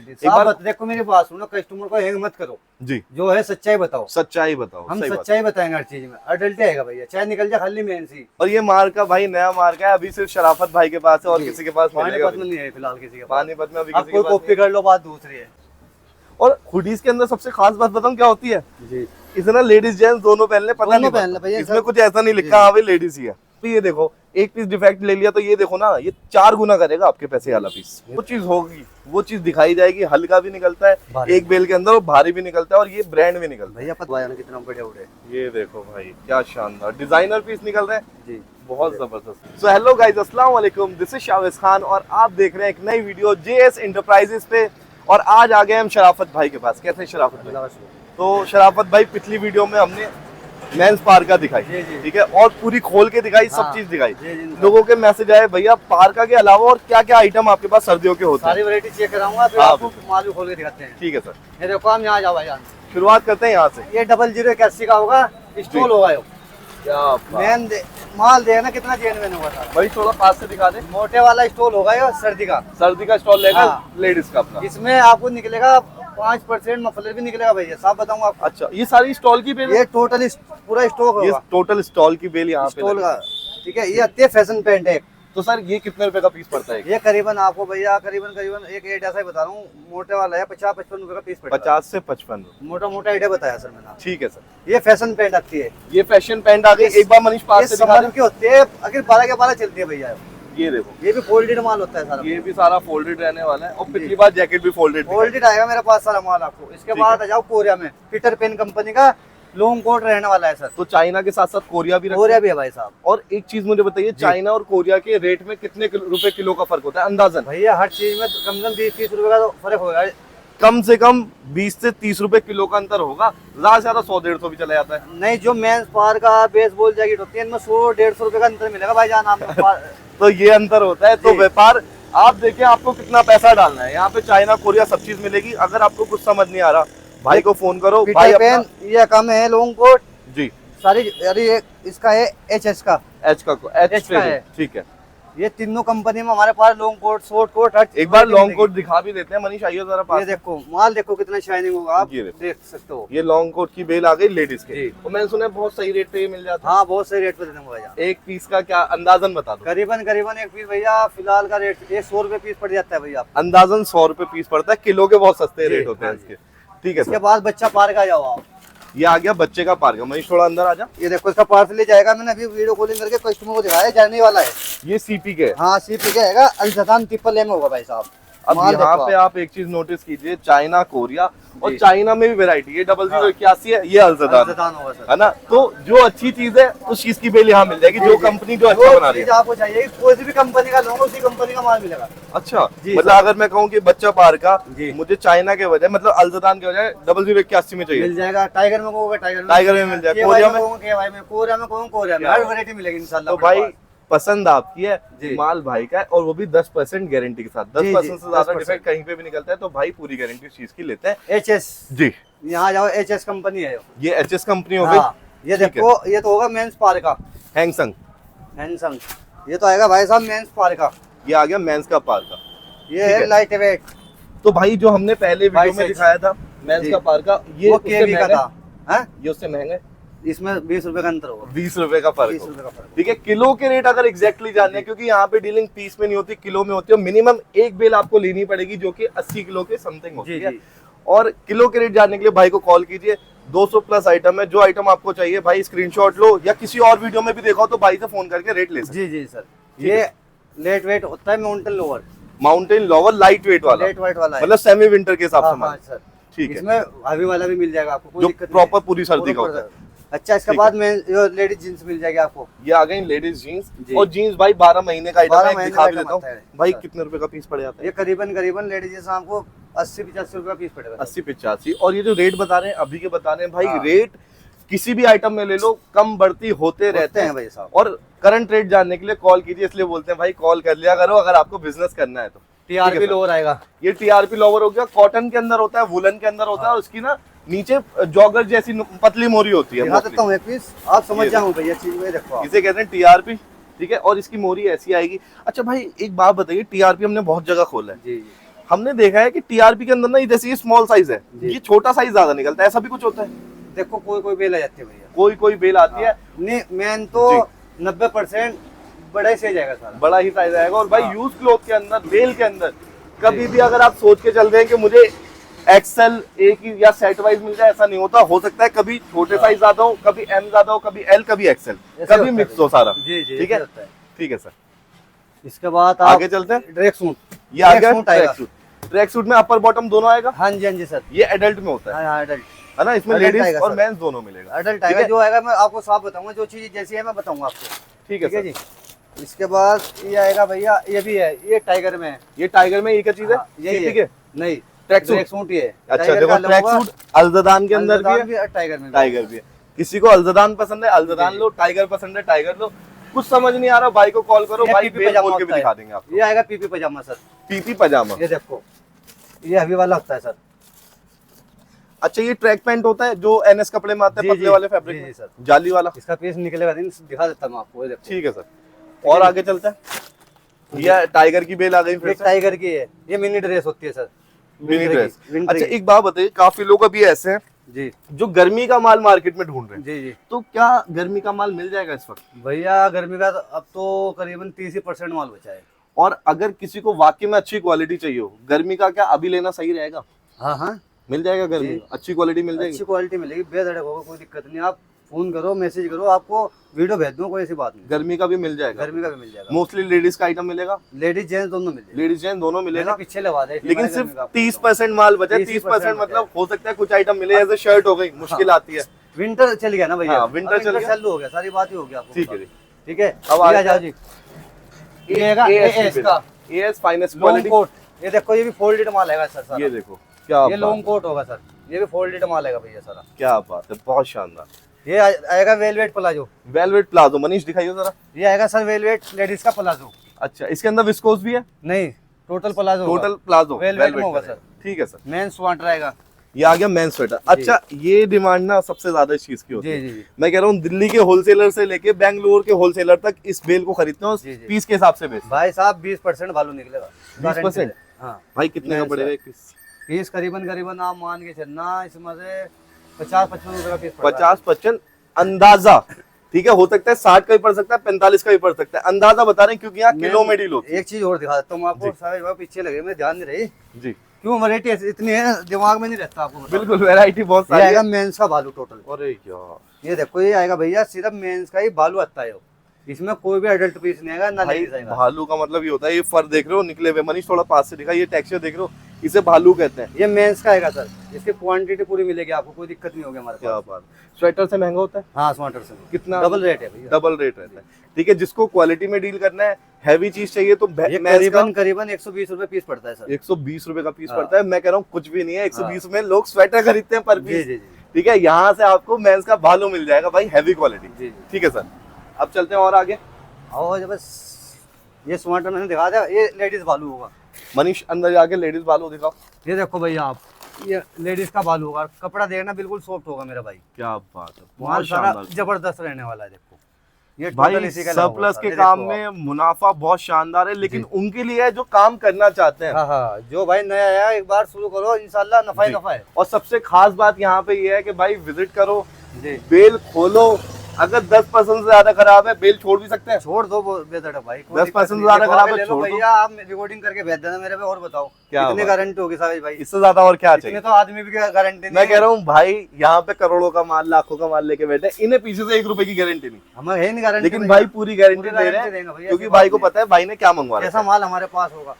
एक बार देखो मेरी बात सुनो, कस्टमर को हैंग मत करो जी, जो है सच्चाई बताओ। सच्चाई बताओ, हम सही बात। सच्चाई बताएंगे हर चीज में, अडल्ट आएगा भैया, चाहे निकल जाए खाली मेन सी। और ये मार्का भाई नया मार्का है, अभी सिर्फ शराफत भाई के पास है और किसी के पास मिलेगा पानीपत में नहीं है फिलहाल किसी के पास। पानीपत में अभी अब किसी कोई के पास कॉपी कर लो, बात दूसरी है। और हुडीज के अंदर सबसे खास बात बताऊं क्या होती है, जी इसे ना लेडीज जेंट्स दोनों पहन ले, पता नहीं पहन ले पड़ता। भैया, इसमें कुछ ऐसा नहीं लिखा हाँ भाई लेडीज ही है। तो ये देखो एक पीस डिफेक्ट ले लिया तो ये देखो ना, ये 4 गुना करेगा आपके पैसे वाला पीस। वो चीज होगी, वो चीज दिखाई जाएगी, हल्का भी निकलता है एक बेल के अंदर और भारी भी निकलता है और ये ब्रांड भी निकलता है। भैया पता है कितना बड़े उड़े, ये देखो भाई क्या शानदार डिजाइनर पीस निकल रहे हैं जी, बहुत जबरदस्त। सो हेलो गाइस, अस्सलाम वालेकुम, दिस इज शावेज खान और आप देख रहे हैं एक नई वीडियो जेएस एंटरप्राइजेस पे। और आज आ गए हम शराफत भाई के पास। कैसे शराफत भाई? तो शराफत भाई पिछली वीडियो में हमने मेंस पार्का दिखाई, ठीक है, और पूरी खोल के दिखाई, सब चीज दिखाई। लोगों के मैसेज आए भैया पार्का के अलावा और क्या क्या आइटम आपके पास सर्दियों के होते हैं? सारी वैरायटी चेक कराऊंगा, फिर आपको माल भी खोल के दिखाते हैं। ठीक है सर, ये देखो हम यहाँ जाओ भाईजान, शुरुआत करते हैं यहाँ से। ये 0081 का होगा, स्टॉल होगा ये। क्या मेन माल देखना कितना जेन्युइन होगा सारा। भाई थोड़ा पास से दिखा दे। मोटे वाला स्टॉल होगा ये, सर्दी का। सर्दी का स्टॉल लेगा हाँ। लेडीज का अपना। इसमें आपको निकलेगा 5% मफलर भी निकलेगा भैया, साफ बताऊंगा आपको। अच्छा, ये सारी स्टॉल की बेल? ये टोटल पूरा स्टॉक ये होगा, टोटल स्टॉल की बेल यहाँ पे स्टॉल का, ठीक है। ये आती है फैशन पेंट है। तो सर ये कितने रुपए का पीस पड़ता है? ये करीबन आपको भैया करीबन एक रेट ऐसा ही बता रहा हूँ, मोटे वाला है 50-55 रुपए का पीस पड़ेगा। 50 से 55 रुपए, मोटा मोटा आइडिया बताया सर मैंने। ठीक है सर। ये फैशन पेंट आती है, ये फैशन पैंट आ गई। एक बार मनीष पास से दिखा की होती है, अगर 12 के 12 चलती है भैया। ये देखो, ये भी फोल्डेड माल होता है सारा, ये भी सारा फोल्डेड रहने वाला है। और पिछली बार जैकेट भी फोल्डेड आएगा मेरे पास सारा माल आपको। इसके बाद आ जाओ कोरिया में, पीटर पेन कंपनी का लॉन्ग कोट रहने वाला है सर। तो चाइना के साथ साथ कोरिया भी कोरिया भी है भाई साहब। और एक चीज मुझे बताइए, चाइना और कोरिया के रेट में कितने रुपए किलो का फर्क होता है अंदाजन? भैया हर चीज में कम से कम 20-30 रुपए का तो फर्क होगा, कम से कम 20 से 30 रुपए किलो का अंतर होगा, ज्यादा से ज्यादा 100-150 भी चला जाता है। नहीं, जो मेंस पार का बेसबॉल जैकेट होती है इनमें 100-150 रुपए का अंतर मिलेगा भाई जान आपको। तो ये अंतर होता है। तो व्यापार आप देखिए आपको कितना पैसा डालना है। यहाँ पे चाइना कोरिया सब चीज मिलेगी। अगर आपको कुछ समझ नहीं आ रहा भाई को फोन करो। भाई पेन ये कम है, लॉन्ग कोट जी सारी, अरे ये इसका है एच का, एच का है, ठीक है। ये तीनों कंपनी में हमारे पास लॉन्ग कोट, शॉर्ट कोट, एक बार लॉन्ग कोट दिखा भी देते हैं मनीष, आइए जरा पास। ये देखो माल देखो कितना शाइनिंग होगा, आप देख सकते हो। ये लॉन्ग कोट की बेल आ गई लेडीज के, तो मैंने सुना है बहुत सही रेट पे ये मिल जाता है। हाँ बहुत सही रेट पे देते भैया। एक पीस का क्या अंदाजन बता दो? करीबन एक पीस भैया फिलहाल का रेट 100 रुपए पीस पड़ जाता है भैया। अंदाजन 100 रुपए पीस पड़ता है, किलो के बहुत सस्ते रेट होते हैं इसके, ठीक है। इसके बाद बच्चा पार्क आ जाओ आप। ये आ गया बच्चे का पार्क। मनीष थोड़ा अंदर आ जा। ये देखो इसका पार्सल ले जाएगा, मैंने अभी वीडियो कॉलिंग करके कस्टमर को दिखाया, जाने वाला है। ये सीपी के? हाँ सीपी के है, अल्जदान ट्रिपल एम होगा भाई साहब। अब यहाँ पे आप एक चीज नोटिस कीजिए, चाइना कोरिया और चाइना में भी वैरायटी, ये 0081 है, ये अल्जदान होगा सर, है ना। तो जो अच्छी चीज है उस चीज की बेल यहाँ मिल जाएगी, जो कंपनी जो अच्छा बना रही है। आपको चाहिए कोई भी कंपनी का लोगो, उसी कंपनी का माल मिलेगा। अच्छा, मतलब अगर मैं कहूँ कि बच्चा पार का मुझे चाइना के बजाय मतलब अल्जदान के बजाय 0081 में चाहिए, मिल जाएगा। टाइगर में कहोगे टाइगर में मिल जाएगा, कोरिया में कोरिया में हर वैरायटी मिलेगी इंशाल्लाह। तो भाई पसंद आपकी है, माल भाई का है, और वो भी 10% गारंटी के साथ। 10% से ज्यादा डिफेक्ट कहीं पे भी निकलता है तो भाई पूरी गारंटी चीज की लेते हैं। एचएस जी, यहाँ जाओ, एचएस कंपनी है ये एचएस कंपनी हो गई। ये देखो ये तो होगा मेंस पार का हैंगसंग। ये तो आएगा भाई साहब मेंस पार का, ये आ गया मेंस का पार का। ये है लाइट वेट। तो भाई जो हमने पहले वीडियो में दिखाया था मेंस का पार का, ये केवी का था, ये उससे महंगा है। इसमें 20 रुपए का अंतर होगा, 20 रुपए का फर्क, 20 रुपए का फर्क। ठीक है। किलो के रेट अगर एग्जैक्टली जानने हैं, क्योंकि यहाँ पे डीलिंग पीस में नहीं होती, किलो में होती है। मिनिमम एक बेल आपको लेनी पड़ेगी जो कि 80 किलो के समथिंग होती है। और किलो के रेट जानने के लिए भाई को कॉल कीजिए। 200 प्लस आइटम है, जो आइटम आपको चाहिए भाई स्क्रीनशॉट लो, या किसी और वीडियो में भी देखा हो तो भाई से फोन करके रेट ले सकते। जी सर। ये लेट वेट होता है, माउंटेन लोवर लाइट वेट वाला, मतलब सेमी विंटर के हिसाब से, ठीक है। इसमें हेवी वाला भी मिल जाएगा आपको, जो प्रॉपर पूरी सर्दी का होता है। अच्छा, इसके बाद में लेडीज जींस मिल जाएगी आपको। ये आ गई लेडीज जीन्स, और जीन्स भाई 12 महीने का आइटम है, दिखा भी देता हूँ भाई। कितने रुपए का पीस पड़ जाता है? ये करीबन लेडीज जींस आपको 80-85 रुपए का पीस पड़ेगा। 80-85। और ये जो रेट बता रहे हैं अभी के बता रहे हैं भाई, रेट किसी भी आइटम में ले लो कम बढ़ती होते रहते हैं भाई साहब। और करंट रेट जानने के लिए कॉल कीजिए, इसलिए बोलते हैं भाई कॉल कर लिया करो अगर आपको बिजनेस करना है तो। टीआरपी लोअर आएगा, ये टीआरपी लोअर हो गया, कॉटन के अंदर होता है, वुलन के अंदर होता है, और उसकी ना नीचे जॉगर जैसी पतली मोरी होती है। दिखा देता हूं एक पीस, आप समझ जाओ भैया चीज में, देखो इसे कहते हैं टीआरपी, ठीक है। और इसकी मोरी ऐसी आएगी। अच्छा भाई एक बात बताइए, टीआरपी हमने बहुत जगह खोला है, हमने देखा है कि टीआरपी के अंदर ना, जैसे ये स्मॉल साइज है, ये छोटा साइज ज्यादा निकलता है, ऐसा भी कुछ होता है? देखो कोई कोई बेल आ जाती है भैया, कोई बेल आती है। नहीं मेन तो 90% बड़ा ही साइज आएगा सारा, बड़ा ही साइज आएगा। और भाई यूज क्लॉथ के अंदर, बेल के अंदर कभी भी अगर आप सोच के चल रहे हैं कि मुझे एक्सएल एक ही या सेट वाइज मिल जाए, ऐसा नहीं होता। हो सकता है कभी छोटे साइज ज्यादा हो, कभी एम ज्यादा हो, कभी एल, कभी एक्सएल, कभी मिक्स हो सारा। जी जी, ठीक है, ठीक है सर। इसके बाद आगे चलते हैं। ट्रैक सूट, ये आ गया ट्रैक सूट। ट्रैक सूट में अपर बॉटम दोनों आएगा? हाँ जी सर। ये एडल्ट में होता है? हाँ एडल्ट है ना, इसमें लेडीज और मेंस दोनों मिलेगा। एडल्ट आएगा, जो आएगा मैं आपको साफ बताऊंगा, जो चीज जैसी है मैं बताऊंगा आपको। ठीक है जी। इसके बाद ये आएगा भैया, ये भी है, ये टाइगर में है। ये टाइगर में ये क्या चीज है? ये ठीक है, नहीं ट्रैक सूट ये। अच्छा देखो, ट्रैक सूट अल्जदान के अंदर भी है, टाइगर भी है। किसी को अल्जदान पसंद है अल्जदान लो, टाइगर पसंद है टाइगर लो। कुछ समझ नहीं आ रहा, भाई को कॉल करो, भाई बेल खोल के भी दिखा देंगे आपको। ये आएगा पीपी पजामा सर। पीपी पजामा, ये देखो, ये हेवी वाला होता है सर। अच्छा, ये ट्रैक पैंट होता है जो एनएस कपड़े में आते हैं, पतले वाले फैब्रिक में, जाली वाला। इसका पीस निकलेगा, दिखा देता हूँ आपको। ठीक है सर, और आगे चलता है। ये टाइगर की बेल आ गई फिर से। टाइगर की है, ये मिनी ड्रेस होती है सर, मिनी ड्रेस। अच्छा एक बात बताइए, काफी लोग अभी ऐसे हैं जी जो गर्मी का माल मार्केट में ढूंढ रहे हैं। जी, तो क्या गर्मी का माल मिल जाएगा इस वक्त? भैया गर्मी का अब तो करीबन 30% माल बचा है। और अगर किसी को वाकई में अच्छी क्वालिटी चाहिए हो, गर्मी का क्या अभी लेना सही रहेगा? हाँ मिल जाएगा गर्मी, अच्छी क्वालिटी मिल जाएगी। अच्छी क्वालिटी मिलेगी, बेधड़क होगा, कोई दिक्कत नहीं। आप फोन करो, मैसेज करो, आपको वीडियो भेज दूँ, कोई ऐसी बात नहीं। गर्मी का भी मिल जाएगा? गर्मी का भी मिल जाएगा। मोस्टली लेडीज का आइटम मिलेगा? लेडीज जेंट्स दोनों मिलेगा। लेडीज जेंट्स दोनों मिलेगा, पीछे लगा दे। लेकिन सिर्फ 30% माल बचा है। 30% मतलब हो सकता है कुछ आइटम मिले, जैसे शर्ट हो गई, मुश्किल आती है। विंटर चल गया ना भैया, विंटर चल गया, चालू हो गया, सारी बात ही हो गया। ठीक है जी, ठीक है। अब आ जाओ जी, ये आएगा एएस का, AS finest long quality coat. ये देखो, ये भी फोल्डेड माल आएगा सर सारा। ये देखो क्या, ये लॉन्ग कोट होगा सर, ये भी फोल्डेड माल आएगा भैया सारा। क्या बात है, बहुत शानदार। ये आएगा velvet palazzo. Velvet palazzo, Manish दिखाइए जरा। ये आएगा सर वेलवेट लेडीज का प्लाजो। अच्छा, इसके अंदर विस्कोस भी है? नहीं, total palazzo. Total palazzo velvet में होगा सर। ठीक है सर। मेन स्वेटर आएगा। ये आ गया मेन स्वेटर। अच्छा, ये डिमांड ना सबसे ज्यादा इस चीज की होती है। जी। मैं कह रहा हूँ दिल्ली के होलसेलर से लेके बैंगलोर के होलसेलर तक इस बेल को खरीदते हैं, पीस के हिसाब से बेचते हैं। भाई साहब 20% भालू निकलेगा। 20%? हाँ भाई कितने का पड़ेगा एक पीस? पीस करीबन आप मान के चलना, इसमें से 50-55 रुपए का पीस। 50-55 अंदाजा, ठीक है। हो सकता है 60 का भी पड़ सकता है, 45 का भी पड़ सकता है, अंदाजा बता रहे हैं क्योंकि यहाँ किलो में डील होती है। एक चीज और दिखा देता हूँ आपको, सारे पीछे लगे, मैं ध्यान नहीं रही जी, क्यों वैरायटी इतनी है, दिमाग में नहीं रहता आपको। बिल्कुल वैरायटी बहुत सारी आएगा मेंस का भालू टोटल। अरे यार, ये देखो, ये आएगा भैया सिर्फ मेंस का ही भालू आता है, इसमें कोई भी एडल्ट पीस नहीं आएगा, ना लेडीज आएगा। भालू का मतलब ये होता है, ये फर देख रहे हो निकले हुए, मनीष थोड़ा पास से दिखा, ये टेक्सचर देख रहे हो, इसे भालू कहते हैं। ये मेंस का आएगा सर, इसकी क्वांटिटी पूरी मिलेगी आपको, कोई दिक्कत नहीं होगी हमारे पास। क्या बात। स्वेटर से महंगा होता है? हाँ, स्वेटर से कितना? डबल रेट है भैया, डबल रेट रहता है। ठीक है, जिसको क्वालिटी में डील करना है, हैवी चीज चाहिए तो करीबन 120 रुपए पीस पड़ता है सर। 120 रुपए का पीस पड़ता है। मैं कह रहा हूँ कुछ भी नहीं है, 120 में लोग स्वेटर खरीदते हैं पर पीस। ठीक है, यहाँ से आपको मेंस का भालू मिल जाएगा भाई, हैवी क्वालिटी। ठीक है सर, अब चलते हैं और आगे। और बस ये स्वेटर मैंने दिखा दिया, ये लेडीज भालू होगा। मनीष अंदर जाके लेडीज भालू दिखाओ। ये देखो भैया आप, ये लेडीज का भालू होगा, कपड़ा देखना बिल्कुल सॉफ्ट होगा मेरा भाई। क्या बात है, माल सारा जबरदस्त रहने वाला है। देखो ये भाई सरप्लस के काम में मुनाफा बहुत शानदार है, लेकिन उनके लिए है जो काम करना चाहते हैं। हाँ, जो भाई नया आया एक बार शुरू करो, इंशाल्लाह नफा ही नफा है। और सबसे खास बात यहाँ पे ये है कि भाई विजिट करो, बेल खोलो, अगर 10% से ज्यादा खराब है बेल छोड़ भी सकते हैं। छोड़ दो बेधड़क भाई, 10% से ज्यादा खराब है छोड़ भैया, आप रिकॉर्डिंग करके भेज देना मेरे पे। और बताओ कितनी गारंटी होगी साबिश भाई? इससे ज्यादा और क्या चाहिए? तो आदमी भी गारंटी नहीं। मैं कह रहा हूँ भाई, यहाँ पे करोड़ों का माल, लाखों का माल लेके बैठे, इन्हें पीछे से 1 रुपए की गारंटी नहीं, हमें है नहीं गारंटी, लेकिन भाई पूरी गारंटी दे रहे हैं क्योंकि भाई को पता है भाई ने क्या मंगवा, ऐसा माल हमारे पास होगा।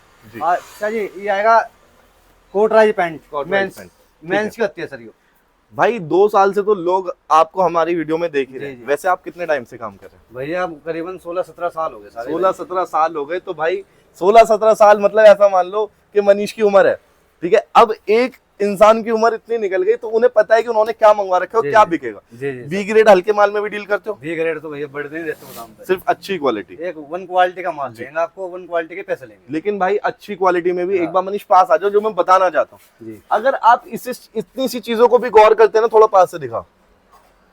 अच्छा जी, ये आएगा कोटराइज पैंट, मेंस की होती है सर। भाई 2 साल से तो लोग आपको हमारी वीडियो में देख ही रहे हैं। वैसे आप कितने टाइम से काम कर रहे हैं? भैया करीबन 16-17 साल हो गए। 16-17 साल हो गए। तो भाई 16-17 साल मतलब ऐसा मान लो कि मनीष की उम्र है, ठीक है। अब एक इंसान की उम्र इतनी निकल गई तो उन्हें पता है कि उन्होंने क्या मंगवा रखा है, क्या बिकेगा। बी ग्रेड हल्के माल में भी डील करते हो? बी ग्रेड तो भैया बढ़ नहीं देते दाम पे, सिर्फ अच्छी क्वालिटी, एक 1 क्वालिटी का माल देंगे आपको, 1 क्वालिटी के पैसे लेंगे। लेकिन भाई अच्छी क्वालिटी में भी एक बार मनीष पास आ जाओ, जो मैं बताना चाहता हूँ। अगर आप इतनी सी चीजों को भी गौर करते हैं ना, थोड़ा पास से दिखाओ,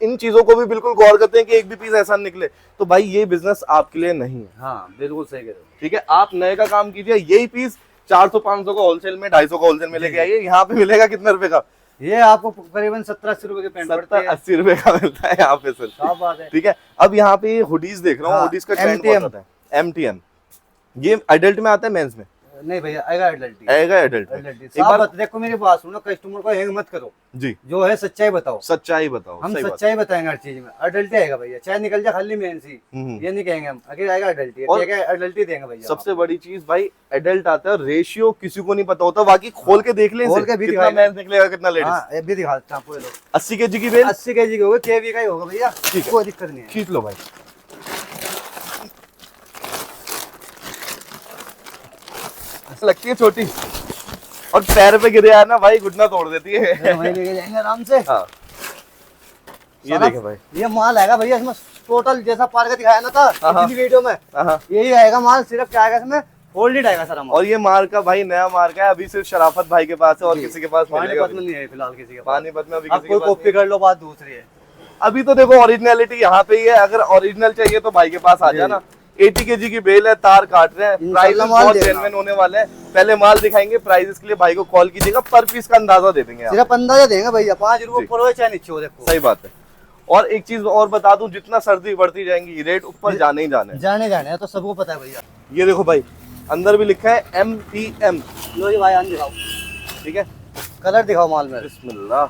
इन चीजों को भी बिल्कुल गौर करते हैं कि एक भी पीस ऐसा निकले, तो भाई ये बिजनेस आपके लिए नहीं है। हाँ बिल्कुल सही कह रहे हो। ठीक है, आप नए का काम कीजिए, यही पीस 400-500 का होलसेल में, 250 का होलसेल में लेके आइए। यहाँ पे मिलेगा कितने रुपए का? ये आपको करीबन 70-80 रुपए के पैंट पड़ते हैं। 70-80 रुपए का मिलता है यहाँ पे सर। क्या बात है। ठीक है, अब यहाँ पे हुडीज देख रहा हूँ, हुडीज का ट्रेंड बहुत आता है। MTM, ये अडल्ट में आता है, मेंस में नहीं भैया, आएगा एडल्ट, आएगा एडल्ट। एक बार देखो मेरी बात सुनो, कस्टमर को हैंग मत करो जी, जो है सच्चाई बताओ। सच्चाई बताओ, हम सच्चाई बताएंगे हर चीज में। अडल्ट आएगा भैया, चाहे निकल जाए खाली मेंस ही, ये नहीं कहेंगे हम, अगर आएगा अडल्ट ही, अडल्ट ही देंगे भैया। सबसे बड़ी चीज भाई एडल्ट आता है, रेशियो किसी को नहीं पता होता, बाकी खोल के देख लें, खोल के भी कितना मेंस निकलेगा कितना लेडीज। हाँ, ये भी दिखा देता हूं। 80 kg की बेल, 80 kg की होगा, केवी का ही होगा भैया, कोई दिक्कत नहीं है। खींच लो भाई। लगती है छोटी, और पैर पे गिरे ना भाई घुटना तोड़ देती है। वहीं लेके जाएंगे आराम से। हाँ, ये देखें भाई, ये माल आएगा भैया इसमें टोटल, जैसा पार का दिखाया ना था पिछली वीडियो में, हाँ, यही आएगा माल। सिर्फ क्या आएगा इसमें, फोल्डेड आएगा सर। और ये मार्का भाई नया मार्का है, अभी सिर्फ शराफत भाई के पास है और किसी के पास पानीपत में नहीं है फिलहाल, किसी के पास। पानीपत में अभी अब किसी कोई के पास कॉपी कर लो, बात दूसरी है। अभी तो देखो ओरिजिनलिटी यहाँ पे ही है, अगर ओरिजिनल चाहिए तो भाई के पास आ जाना। 80 kg की बेल है, तार काट रहे हैं, प्राइस बहुत जेन्युइन होने वाले हैं। पहले माल दिखाएंगे, प्राइस के लिए भाई को कॉल कीजिएगा, पर पीस का अंदाजा दे देंगे। सिर्फ अंदाजा देंगे भैया, 5 रुपए ऊपर हो चाहे नीचे हो, देखो। सही बात है। और एक चीज और बता दूं, जितना सर्दी बढ़ती जाएंगी रेट ऊपर जाने ही जाने हैं, तो सबको पता है भैया। ये देखो भाई, अंदर भी लिखा है MTM। लो जी भाई, आन दिखाओ, ठीक है, कलर दिखाओ माल में। बिस्मिल्लाह।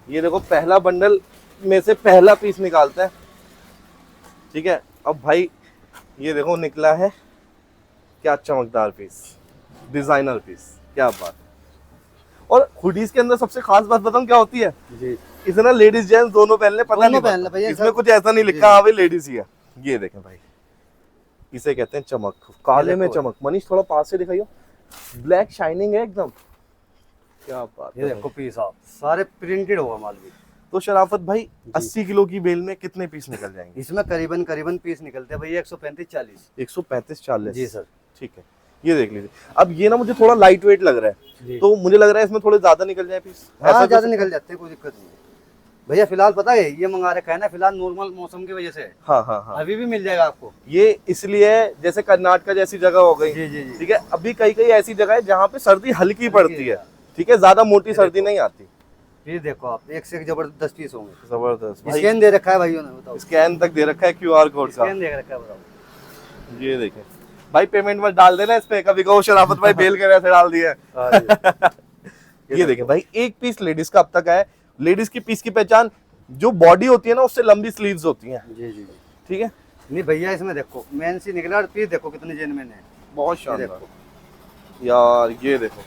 ये देखो पहला बंडल में से पहला पीस निकालते हैं। ठीक है, अब भाई ये देखो निकला है, क्या चमकदार पीस, डिजाइनर पीस, क्या बात। और हुडीज के अंदर सबसे खास बात बताऊं क्या होती है जी, इसे ना लेडीज जेंट्स दोनों पहन ले, पता नहीं पड़ता। इसमें कुछ ऐसा नहीं लिखा हाँ भाई लेडीज ही है। ये देखें भाई, इसे कहते हैं चमक, काले में चमक। मनीष थोड़ा पास से दिखाइयो, ब्लैक शाइनिंग है एकदम, क्या बात। ये देखो पीस आप सारे प्रिंटेड होगा माल भी। तो शराफत भाई 80 किलो की बेल में कितने पीस निकल जाएंगे? इसमें करीबन पीस निकलते हैं भैया 135-40। 135-40 जी सर। ठीक है, ये देख लीजिए। अब ये ना मुझे थोड़ा लाइट वेट लग रहा है, तो मुझे लग रहा है इसमें थोड़े ज्यादा निकल जाए पीस। हाँ, ज्यादा निकल जाते हैं, कोई दिक्कत नहीं है भैया। फिलहाल पता है ये मंगा रखा है ना, फिलहाल नॉर्मल मौसम की वजह से। हाँ हाँ हाँ, अभी भी मिल जाएगा आपको। ये इसलिए जैसे कर्नाटक जैसी जगह हो गई। जी जी जी। ठीक है, अभी कई कई ऐसी जगह है जहाँ पे सर्दी हल्की पड़ती है। ठीक है, ज्यादा मोटी सर्दी नहीं आती। ये देखो आप, एक से एक जबरदस्त पीस होंगे। जबरदस्त। स्कैन दे रखा है भाइयों ने, बताओ। स्कैन तक दे रखा है, QR कोड का। स्कैन दे रखा है, बताओ। ये देखें भाई, पेमेंट मत डाल देना इस पे, कभी कहो शराफत भाई बेल के वैसे डाल दिया है। ये देखें भाई, एक पीस लेडीज का अब तक है। लेडीज की पीस की पहचान जो बॉडी होती है ना, उससे लंबी स्लीव्स होती हैं। जी जी। ठीक है, नहीं भैया, इसमें देखो मेन सी निकला, और पीस देखो कितने जेन्युइन है। बहुत शानदार यार। ये देखो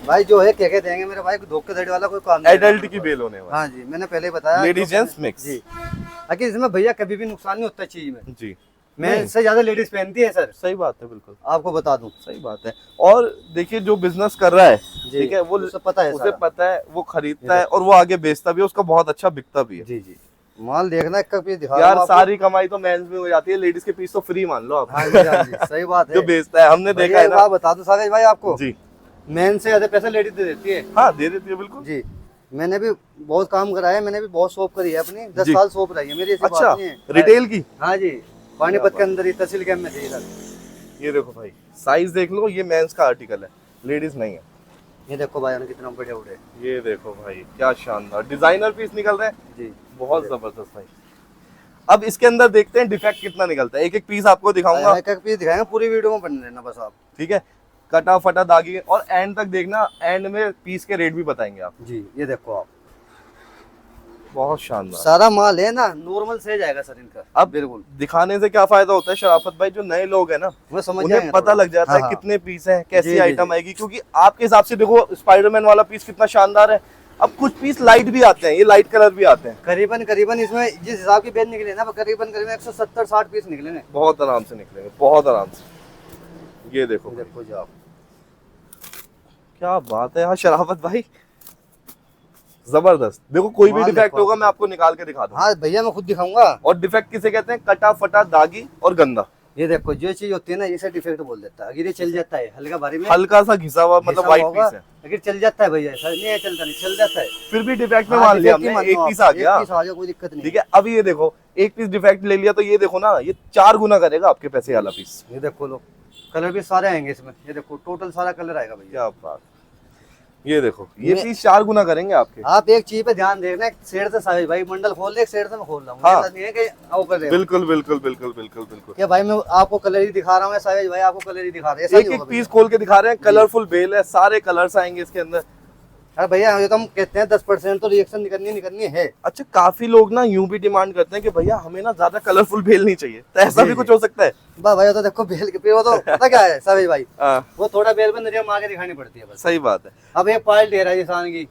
भाई, जो है क्या देंगे मेरे भाई, धोखेधड़ी वाला कोई काम नहीं। एडल्ट की बेल होने वाली। हाँ जी, मैंने पहले ही बताया, लेडीज जेंट्स मिक्स जी। लेकिन इसमें भैया कभी भी नुकसान नहीं होता चीज में जी। मैं इससे ज्यादा लेडीज पहनती है सर। सही बात है, बिल्कुल आपको बता दूं। सही बात है। और देखिए जो बिजनेस कर रहा है, ठीक है, वो उसे पता है, उसे पता है, वो खरीदता है और वो आगे बेचता भी है, उसका बहुत अच्छा बिकता भी है। जी जी। माल देखना, एक पीस दिखा यार, सारी कमाई तो मेंस में हो जाती है, लेडीज के पीस तो फ्री मान लो आप। हाँ जी, हाँ जी, सही बात है। जो बेचता है, हमने देखा है ना। बता दो सागर भाई आपको जी, मेन से ज्यादा पैसा लेडीज दे देती है। हाँ, दे देती है बिल्कुल जी। मैंने भी बहुत काम करा है, मैंने भी बहुत शॉप करी है अपनी, 10 साल शॉप रही है मेरी। ऐसी अच्छा, बात नहीं है। रिटेल की? हाँ जी, पानीपत के अंदर ही तहसील कैंप में थी सर। ये देखो भाई, साइज देख लो, ये मेंस का आर्टिकल है, लेडीज नहीं है। ये देखो भाई, कितना बढ़िया उड़े। ये देखो भाई, क्या शानदार डिजाइनर पीस निकल रहे हैं जी, बहुत जबरदस्त भाई। अब इसके अंदर देखते हैं डिफेक्ट कितना निकलता है। एक एक पीस आपको दिखाऊंगा, एक एक पीस दिखाएंगे, पूरी वीडियो में बने रहना बस आप। ठीक है, कटा फटा दागी, और एंड तक देखना, एंड में पीस के रेट भी बताएंगे आप। जी, ये देखो आप, बहुत शानदार सारा माल है ना, नॉर्मल से जाएगा सर इनका। अब बिल्कुल दिखाने से क्या फायदा होता है शराफत भाई, जो नए लोग हैं ना, वो समझ उन्हें पता लग जाता है हाँ, कितने पीस हैं, कैसी जी, आइटम जी। आएगी। क्योंकि आपके हिसाब से देखो, स्पाइडरमैन वाला पीस कितना शानदार है। अब कुछ पीस लाइट भी आते हैं, ये लाइट कलर भी आते हैं। करीबन इसमें जिस हिसाब की बेच निकले ना, करीबन 170-60 पीस निकले ना। बहुत आराम से निकलेंगे, बहुत आराम से। ये देखो देखो जी आप, क्या बात है यार शराफत भाई, जबरदस्त। देखो कोई भी माल डिफेक्ट देखो होगा मैं आपको निकाल के दिखा दूंगा। हाँ भैया, मैं खुद दिखाऊंगा। और डिफेक्ट किसे कहते हैं? कटा फटा दागी और गंदा। ये देखो, जो चीज होती है ना, इसे डिफेक्ट बोल देता है। अगर ये चल जाता है हल्का भारी में, हल्का सा घिसा हुआ, मतलब घिसा व्हाइट होगा, पीस है, अगर चल जाता है भैया, ऐसा नहीं है चलता नहीं, चल जाता है। फिर भी डिफेक्ट में हाँ, मान लिया defect ही हमने, मान एक लो पीस आप, आ गया। एक पीस आ गया, कोई दिक्कत नहीं। ठीक है, अब ये देखो, एक पीस डिफेक्ट ले लिया तो ये देखो ना, ये 4 गुना करेगा आपके पैसे वाला पीस। ये देखो लो, कलर भी सारे आएंगे इसमें, ये देखो टोटल सारा कलर आएगा भैया। क्या बात, ये देखो ये पीस 4 गुना करेंगे आपके। आप एक चीज पे ध्यान देना, एक शेड से साहिल भाई मंडल खोल दे, एक शेड से मैं खोल रहा हूँ, हाँ। ऐसा नहीं है कि आओ कर रहे हो। बिल्कुल बिल्कुल बिल्कुल बिल्कुल बिल्कुल। क्या भाई मैं आपको कलर ही दिखा रहा हूँ, साहिल भाई आपको कलर ही दिखा रहे हैं, एक एक पीस खोल के दिखा रहे हैं, कलरफुल बेल है, सारे कलर्स आएंगे इसके अंदर। अरे भैया ये तो हम कहते हैं 10% तो रिएक्शन निकलनी है। अच्छा, काफी लोग ना यूं भी डिमांड करते हैं कि भैया हमें ना ज्यादा कलरफुल बेल नहीं चाहिए, तो ऐसा भी कुछ हो सकता है? भाई तो देखो बेल के पे वो तो पता क्या है साहिल भाई, हाँ, वो थोड़ा बेल पे नजर मार के दिखानी पड़ती है बस। सही बात है। अब एक पायल दे रहा है किसान की,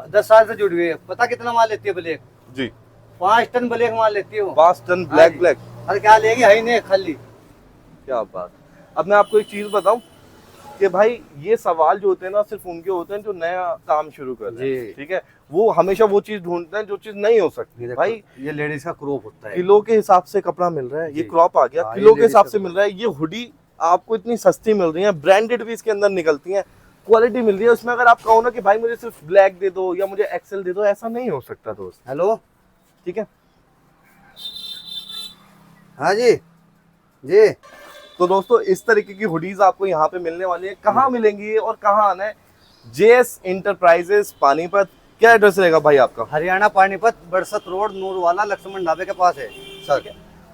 10 साल से जुड़ी हुई है, पता कितना माल लेती है ब्लैक? जी 5 टन ब्लैक माल लेती है वो। 5 टन ब्लैक ब्लैक। अरे क्या लेगी, है ही नहीं खाली। क्या बात। अब मैं आपको एक चीज बताऊं कि भाई ये सवाल जो होते हैं ना सिर्फ उनके होते हैं जो नया काम शुरू कर रहे हैं, ठीक है, वो हमेशा वो चीज ढूंढते हैं जो चीज नहीं हो सकती। भाई ये लेडीज का क्रॉप होता है, किलो के हिसाब से कपड़ा मिल रहा है, ये क्रॉप आ गया, हाँ, किलो ये के हिसाब ladies से का मिल रहा है। ये हुडी आपको इतनी सस्ती मिल रही है, ब्रांडेड भी इसके अंदर निकलती है, क्वालिटी मिल रही है उसमें। अगर आप कहो ना कि भाई मुझे सिर्फ ब्लैक दे दो या मुझे एक्सेल दे दो, ऐसा नहीं हो सकता दोस्त। हेलो, ठीक है, हाँ जी जी। तो दोस्तों इस तरीके की हुडीज आपको यहाँ पे मिलने वाली है। कहाँ मिलेंगी ये और कहाँ आना है? JS enterprises Panipat. क्या एड्रेस रहेगा भाई आपका? हरियाणा पानीपत, बरसत रोड, नूरवाला लक्ष्मण ढाबे के पास है सर।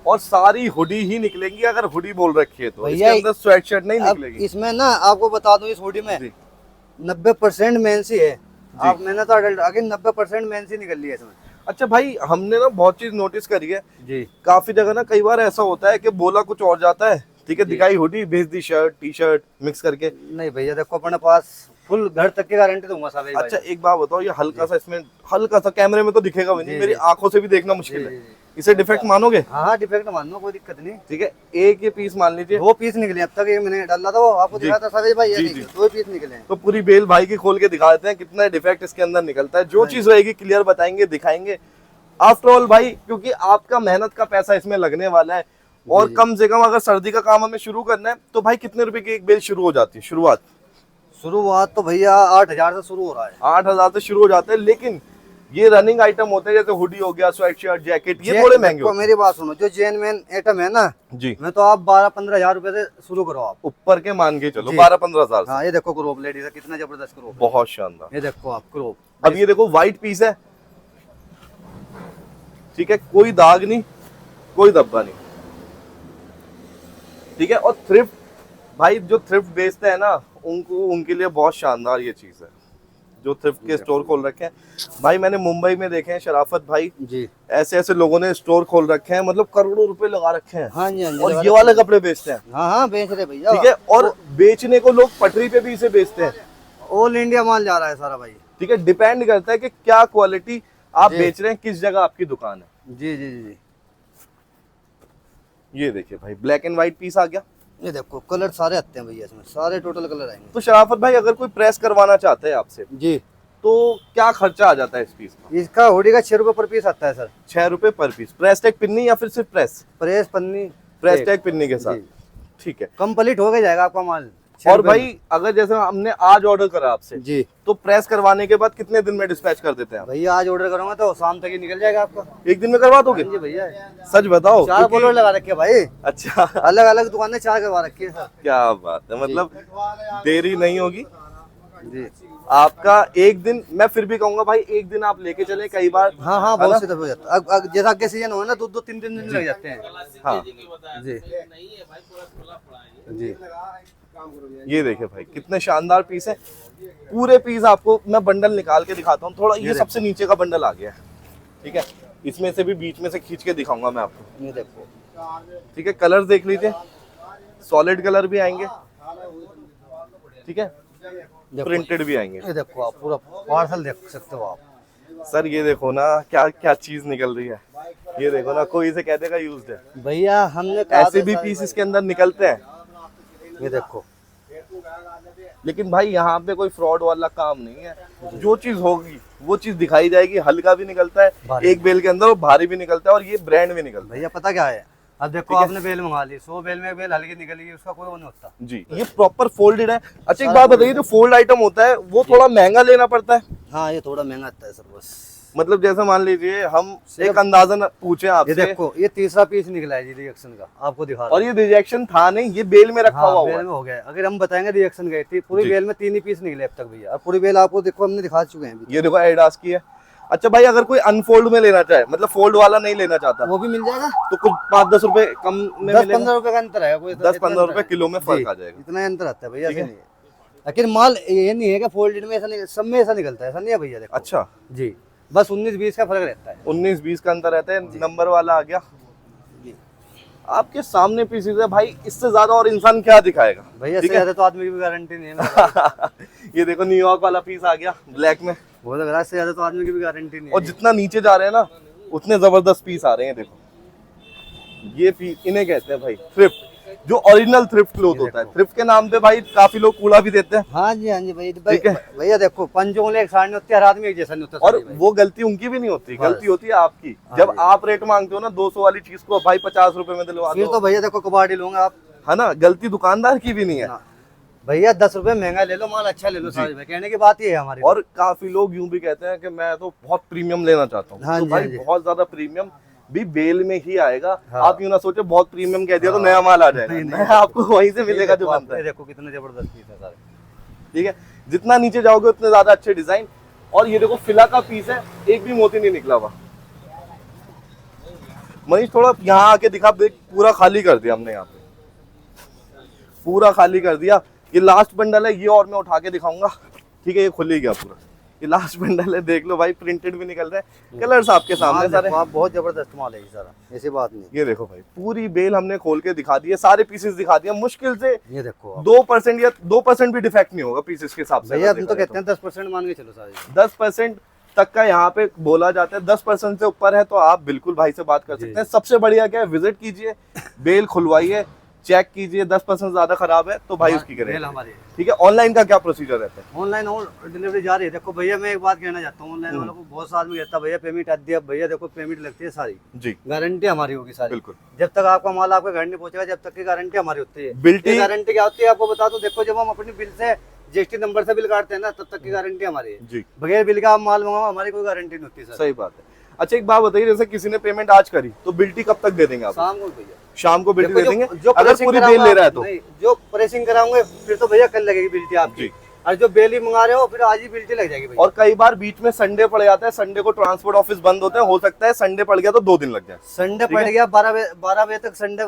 और सारी हुडी ही निकलेंगी, अगर हुडी बोल रखी है तो इसके भैया अंदर स्वेटशर्ट नहीं अब निकलेगी। इसमें ना आपको बता दूं, इस हुडी में 90% मेंस ही है। आप मैंने तो अडल्ट आगे 90% मेंस ही निकल लिया इसमें। अच्छा भाई, हमने ना बहुत चीज नोटिस करी है जी, काफी जगह ना, कई बार ऐसा होता है कि बोला कुछ और जाता है, ठीक है, दिखाई हुडी, भेज दी शर्ट टी शर्ट मिक्स करके। नहीं भैया देखो अपने पास फुल घर तक की गारंटी दूंगा साहब। अच्छा एक बात बताओ, ये हल्का सा इसमें हल्का सा कैमरे में तो दिखेगा भी नहीं, मेरी आंखों से भी देखना मुश्किल है, इसे डिफेक्ट मानोगे? हाँ डिफेक्ट मान लो, कोई दिक्कत नहीं। ठीक है, एक ये पीस मान लीजिए, 2 पीस निकले अब तक, ये मैंने डाला था वो आपको दिखाया था साबिर भाई, ये 2 पीस निकले हैं। तो पूरी बेल भाई की खोल के दिखा देते हैं कितना डिफेक्ट इसके अंदर निकलता है। जो चीज रहेगी क्लियर बताएंगे, दिखाएंगे। आफ्टर ऑल भाई, क्योंकि आपका मेहनत का पैसा इसमें लगने वाला है, और कम से कम अगर सर्दी का काम हमें शुरू करना है तो भाई कितने रुपए की एक बेल शुरू हो जाती है? शुरुआत तो भैया 8,000 से शुरू हो रहा है। 8,000 से शुरू हो जाते हैं, लेकिन ये रनिंग आइटम होते हैं जैसे हुडी हो गया, स्वेटशर्ट, जैकेट, ये थोड़े महंगे होते हैं। मेरी बात सुनो, जो जेन्युइन आइटम है ना जी, मैं तो आप 12-15 हजार रुपए से शुरू करो आप, ऊपर के मान के चलो 12-15 हजार। हाँ ये देखो क्रोप लेडीज है, कितना जबरदस्त क्रोप, बहुत शानदार। ये देखो आप क्रोप। अब ये देखो व्हाइट पीस है, ठीक है, कोई दाग नहीं, कोई धब्बा नहीं, ठीक है। और थ्रिफ्ट भाई, जो थ्रिफ्ट बेचते हैं ना उनके लिए बहुत शानदार ये चीज है, जो थ्रिफ्ट के स्टोर खोल रखे हैं। भाई मैंने मुंबई में देखे हैं शराफत भाई जी, ऐसे ऐसे लोगों ने स्टोर खोल रखे हैं, मतलब करोड़ों रुपए लगा रखे हैं। हाँ जी, हाँ जी, और ये वाले कपड़े बेचते हैं। हाँ बेच रहे भैया, ठीक है, और बेचने को लोग पटरी पे भी इसे बेचते हैं। ऑल इंडिया माल जा रहा है सारा भाई। ठीक है, डिपेंड करता है कि क्या क्वालिटी आप बेच रहे हैं, किस जगह आपकी दुकान है। जी जी जी। ये देखिए भाई, ब्लैक एंड व्हाइट पीस आ गया। ये देखो कलर सारे आते हैं भैया इसमें, सारे टोटल कलर आएंगे। तो शराफत भाई, अगर कोई प्रेस करवाना चाहते हैं आपसे जी, तो क्या खर्चा आ जाता है इस पीस का? इसका हुडी का 6 रुपए पर पीस आता है सर। 6 रुपए पर पीस, प्रेस टैग पिन्नी या फिर सिर्फ प्रेस? प्रेस पन्नी, प्रेस टैग पिन्नी के साथ, ठीक है। कंप्लीट हो गया जाएगा आपका माल। और भाई अगर जैसे हमने आज ऑर्डर करा आपसे जी, तो प्रेस करवाने के बाद कितने दिन में डिस्पैच कर देते हैं? भैया आज ऑर्डर करूंगा तो शाम तक ही निकल जाएगा आपका। एक दिन में करवा दोगे? जी भैया, सच बताओ। 4 बोलर लगा रखे भाई। अच्छा, अलग अलग दुकानें 4 करवा रखी है सर। क्या बात है, मतलब देरी नहीं होगी जी। आपका। एक दिन मैं फिर भी कहूंगा भाई, एक दिन आप लेके चले, कई बार हाँ बहुत से हो जाता है। अब जैसा आगे सीजन हो ना, 2-3 दिन लग जाते हैं। हाँ जी जी, ये देखिए भाई, कितने शानदार पीस है। पूरे पीस आपको मैं बंडल निकाल के दिखाता हूँ थोड़ा। ये सबसे नीचे का बंडल आ गया है, ठीक है, इसमें से भी बीच में से खींच के दिखाऊंगा मैं आपको। ये देखो, ठीक है, कलर देख लीजिए, सॉलिड कलर भी आएंगे, ठीक है, प्रिंटेड भी आएंगे। ये देखो आप पूरा पार्सल देख सकते हो आप। सर ये देखो ना, क्या क्या चीज निकल रही है। ये देखो ना, कोई इसे कह देगा यूज्ड है। भैया हमने ऐसे भी पीस इसके अंदर निकलते हैं। ये देखो, लेकिन भाई यहाँ पे कोई फ्रॉड वाला काम नहीं है। जो चीज होगी वो चीज दिखाई जाएगी। हल्का भी निकलता है एक बेल के अंदर, और भारी भी निकलता है, और ये ब्रांड भी निकलता है। भैया पता क्या है, अब देखो आपने बेल मंगा ली, 100 बेल में एक बेल हल्की निकलेगी, उसका कोई वो नहीं होता जी। ये प्रॉपर फोल्डेड है। अच्छा एक बात बताइए, जो फोल्ड आइटम होता है वो थोड़ा महंगा लेना पड़ता है? हाँ ये थोड़ा महंगा आता है सर, बस मतलब जैसे मान लीजिए हम सिर्फ- एक अंदाजन पूछे ये आपसे, देखो ये तीसरा पीस निकला है जी रिएक्शन का, आपको दिखा रहा और हूं। ये रिजेक्शन था नहीं, ये बेल में रखा हाँ, हुआ बेल है। में हो गया है। अगर हम बताएंगे रिएक्शन गई थी, पूरी जी। बेल में 3 ही पीस निकले अब तक भैया, और पूरी बेल आपको देखो हमने दिखा चुके हैं अभी। ये देखो एडिडास की है। अच्छा भाई, अगर कोई अनफोल्ड में लेना चाहे, मतलब फोल्ड वाला नहीं लेना चाहता, वो भी मिल जाएगा। तो कुछ 5-10 रुपए कम में 10-15 रुपए का अंतर है, कोई 10-15 रुपए किलो में फर्क आ जाएगा। इतना अंतर आता है भैया, ठीक ऐसा है। नहीं है। लेकिन माल ये नहीं है कि फोल्डेड में ऐसा नहीं, सब में ऐसा निकलता है, ऐसा नहीं है भैया देखो। अच्छा, जी, बस 19-20 का फर्क रहता है। 19-20 का अंतर रहता है। नंबर वाला आ गया आपके सामने पीसीज है भाई, इससे ज्यादा और इंसान क्या दिखाएगा भैया ठीक इससे है। ज्यादा तो आदमी की भी गारंटी नहीं है मेरे ये देखो न्यूयॉर्क वाला पीस आ गया ब्लैक में, वो लग रहा है, इससे ज्यादा तो आदमी की भी गारंटी नहीं और है। जितना नीचे जा रहे हैं ना उतने जबरदस्त पीस आ रहे हैं। देखो ये पीस इन्हें कहते हैं भाई थ्रिफ्ट, जो ओरिजिनल थ्रिफ्ट क्लोथ होता है। थ्रिफ्ट के नाम पे भाई काफी लोग कूड़ा भी देते हैं, हाँ जी, हाँ जी भैया। ठीक है। भैया देखो पंचों उंगली एक साइड नहीं होती, हर आदमी एक जैसा नहीं होता। और सारी भाई। वो गलती उनकी भी नहीं होती, बस। गलती होती है आपकी। हाँ जब जी। आप रेट मांगते हो ना 200 वाली चीज को भाई 50 रुपए में दिलवा फिर दो, तो भैया देखो कबाड़ी लूंगा आप, है ना, गलती दुकानदार की भी नहीं है। ना। भैया 10 रुपए महंगा ले लो, माल अच्छा ले लो, सारी भाई कहने की बात ही है हमारी। और काफी लोग यूं भी कहते हैं कि मैं तो बहुत प्रीमियम लेना चाहता हूँ, हाँ तो जी, भाई हाँ जी। बहुत ज्यादा प्रीमियम भी बेल में ही आएगा। हाँ। आप यूं ना सोचे बहुत प्रीमियम कह दिया तो नया माल आ जाएगा, नहीं, नहीं। नया आपको वहीं से मिलेगा जो देखो बनता ये है। देखो कितने जबरदस्त पीस है सारे। ठीक है, जितना नीचे जाओगे उतने ज्यादा अच्छे डिजाइन। और ये देखो फिला का पीस है, एक भी मोती नहीं निकला हुआ। मनीष थोड़ा यहाँ आके दिखा, देख पूरा खाली कर दिया हमने, यहाँ पे पूरा खाली कर दिया। ये लास्ट बंडल है, ये और मैं उठा के दिखाऊंगा। ठीक है, ये खुल ही गया पूरा, ये लास्ट बंडल है, देख लो भाई प्रिंटेड भी निकल रहा है, कलर्स आपके सामने माल सारे। देखो आप, बहुत जबरदस्त माल है ये सारा, ऐसी बात नहीं। ये देखो भाई पूरी बेल हमने खोल के दिखा दी है, सारे पीसेस दिखा दिया। मुश्किल से ये देखो आप। 2% या 2% भी डिफेक्ट नहीं होगा पीसेस के हिसाब से। भैया अगर हम तो देखा कहते हैं 10% मान के चलो सारे। 10% तक का यहाँ पे बोला जाता है। 10% से ऊपर है तो आप बिल्कुल भाई से बात कर जी। सकते हैं। सबसे बढ़िया क्या है, विजिट कीजिए, बेल खुलवाइए, चेक कीजिए। 10% ज्यादा खराब है तो भाई उसकी बेल करेंगे। हमारी ठीक है, ऑनलाइन का क्या प्रोसीजर रहता है? ऑनलाइन और डिलीवरी जा रही है। देखो भैया मैं एक बात कहना चाहता हूँ, ऑनलाइन वालों को बहुत सा आदमी कहता है भैया पेमेंट आ दिया, भैया देखो पेमेंट लगती है सारी, जी गारंटी हमारी होगी सारी। बिल्कुल। जब तक आपका माल आपके घर नहीं पहुंचेगा, जब तक की गारंटी हमारी होती है। बिल्टी- गारंटी क्या होती है आपको बता दो। देखो जब हम अपनी बिल से जीएसटी नंबर से बिल काटते हैं ना, तब तक की गारंटी हमारी है। जी बगैर बिल का आप माल मंगाओ, हमारी कोई गारंटी नहीं होती सर। सही बात है। अच्छा एक बात बताइए, जैसे किसी ने पेमेंट आज करी तो बिल्टी कब तक दे देंगे आप? शाम को भैया शाम को बिल्टी देखो, दे देंगे जो अगर प्रेसिंग पूरी बेल कराऊंगा ले रहा है आप- तो? नहीं, जो प्रेसिंग कराऊंगे फिर तो भैया कल लगेगी बिल्टी आपकी। जी। और जो बेल ही मंगा रहे हो फिर आज ही बिल्टी लग जाएगी भैया। और कई बार बीच में संडे पड़ जाता है, संडे को ट्रांसपोर्ट ऑफिस बंद होते हैं, हो सकता है संडे पड़ गया तो 2 दिन लग जाए। संडे ठीक पड़ है। गया 12 बजे तक संडे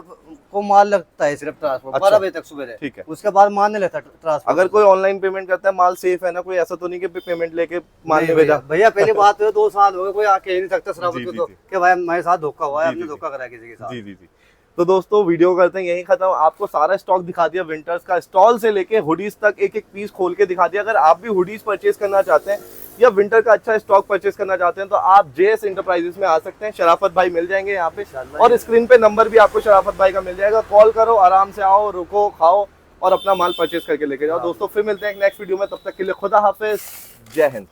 को माल लगता है सिर्फ ट्रांसपोर्ट। अच्छा। 12 बजे तक सुबह ठीक है। उसके बाद माल नहीं लगता ट्रांसपोर्ट। अगर कोई ऑनलाइन पेमेंट करता है, माल सेफ है ना, कोई ऐसा तो नहीं कि पेमेंट लेके माल नहीं नहीं भेजा? भैया पहली बात है 2 साल हो गए, कोई आके ही नहीं सकता शराब जी, को जी, तो जी। कि भाई मेरे साथ धोखा हुआ है, जी, हमने जी, धोखा करा किसी के साथ। जी जी जी। तो दोस्तों वीडियो करते हैं यही खत्म। आपको सारा स्टॉक दिखा दिया विंटर्स का, स्टॉल से लेके हुडीज तक एक एक पीस खोल के दिखा दिया। अगर आप भी हुडीज परचेज करना चाहते हैं या विंटर का अच्छा स्टॉक परचेज करना चाहते हैं तो आप जेएस इंटरप्राइजेस में आ सकते हैं। शराफत भाई मिल जाएंगे यहाँ पे, और स्क्रीन पे नंबर भी आपको शराफत भाई का मिल जाएगा। कॉल करो, आराम से आओ, रुको, खाओ और अपना माल परचेज करके लेके जाओ। दोस्तों फिर मिलते हैं एक नेक्स्ट वीडियो में, तब तक के लिए खुदा हाफिज, जय हिंद।